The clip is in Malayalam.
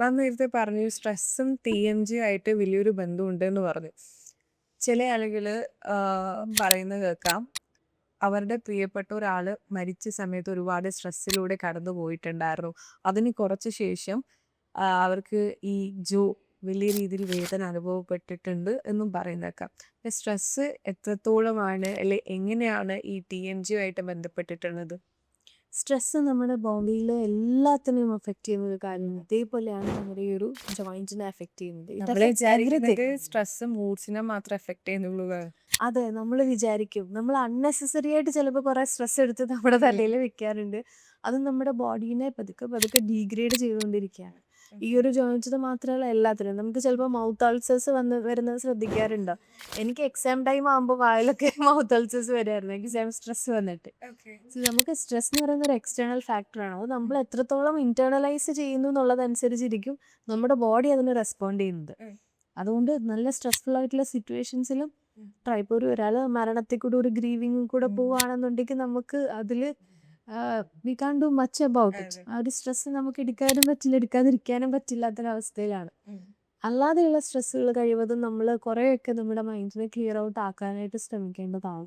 മാം നേരത്തെ പറഞ്ഞു സ്ട്രെസ്സും TMJ ആയിട്ട് വലിയൊരു ബന്ധമുണ്ടെന്ന് പറഞ്ഞു. ചില ആളുകൾ പറയുന്നത് കേൾക്കാം, അവരുടെ പ്രിയപ്പെട്ട ഒരാള് മരിച്ച സമയത്ത് ഒരുപാട് സ്ട്രെസ്സിലൂടെ കടന്നു പോയിട്ടുണ്ടായിരുന്നു. അതിന് കുറച്ച് ശേഷം അവർക്ക് ഈ ജോ വലിയ രീതിയിൽ വേദന അനുഭവപ്പെട്ടിട്ടുണ്ട് എന്നും പറയുന്നേക്കാം. സ്ട്രെസ്സ് എത്രത്തോളമാണ് അല്ലെ എങ്ങനെയാണ് ഈ TMJ ആയിട്ട് ബന്ധപ്പെട്ടിട്ടുള്ളത്? സ്ട്രെസ്സ് നമ്മുടെ ബോഡിയിലെ എല്ലാത്തിനെയും അഫക്റ്റ് ചെയ്യുന്ന ഒരു കാര്യമാണ്. അതേപോലെയാണ് നമ്മുടെ ഈ ഒരു ജോയിന്റിനെ അഫക്റ്റ് ചെയ്യുന്നത്. ഇറ്റ് നമ്മൾ അഫക്ട്സ് വിചാരിക്കുന്നത് എവറിത്തിങ്. സ്ട്രെസ് മൂഡ്സിനെ മാത്രം എഫക്ട് ചെയ്യുന്നുള്ളൂ. അതെ, നമ്മൾ വിചാരിക്കും. നമ്മൾ അൺനെസസറി ആയിട്ട് ചിലപ്പോൾ കുറേ സ്ട്രെസ് എടുത്ത് നമ്മുടെ തലയിൽ വെക്കാറുണ്ട്. അത് നമ്മുടെ ബോഡീനെ പതുക്കെ പതുക്കെ ഡീഗ്രേഡ് ചെയ്തുകൊണ്ടിരിക്കുകയാണ്. ഈ ഒരു ജോയിൻസിന് മാത്രമല്ല, എല്ലാത്തിനും. നമുക്ക് ചിലപ്പോൾ മൗത്ത് അൾസേഴ്സ് വരുന്നത് ശ്രദ്ധിക്കാറുണ്ടോ? എനിക്ക് എക്സാം ടൈം ആകുമ്പോൾ വായിലൊക്കെ മൗത്ത് അൾസേഴ്സ് വരുമായിരുന്നു, എക്സാം സ്ട്രെസ് വന്നിട്ട്. സോ നമുക്ക് സ്ട്രെസ് എന്ന് പറയുന്ന ഒരു എക്സ്റ്റേണൽ ഫാക്ടറാണ്. അത് നമ്മൾ എത്രത്തോളം ഇന്റേണലൈസ് ചെയ്യുന്നു എന്നുള്ളതനുസരിച്ചിരിക്കും നമ്മുടെ ബോഡി അതിന് റെസ്പോണ്ട് ചെയ്യുന്നത്. അതുകൊണ്ട് നല്ല സ്ട്രെസ്ഫുൾ ആയിട്ടുള്ള സിറ്റുവേഷൻസിലും ഇപ്പോൾ ഒരാൾ മരണത്തിൽ കൂടെ ഒരു ഗ്രീവിങ് കൂടെ പോവുകയാണെന്നുണ്ടെങ്കിൽ നമുക്ക് അതിൽ we can do much about it. ആ ഒരു സ്ട്രെസ് നമുക്ക് എടുക്കാനും പറ്റില്ല, എടുക്കാതിരിക്കാനും പറ്റില്ലാത്തൊരവസ്ഥയിലാണ്. അല്ലാതെയുള്ള സ്ട്രെസ്സുകൾ കഴിവതും നമ്മൾ കുറേയൊക്കെ നമ്മുടെ മൈൻഡിനെ ക്ലിയർ ഔട്ട് ആക്കാനായിട്ട് ശ്രമിക്കേണ്ടതാണ്.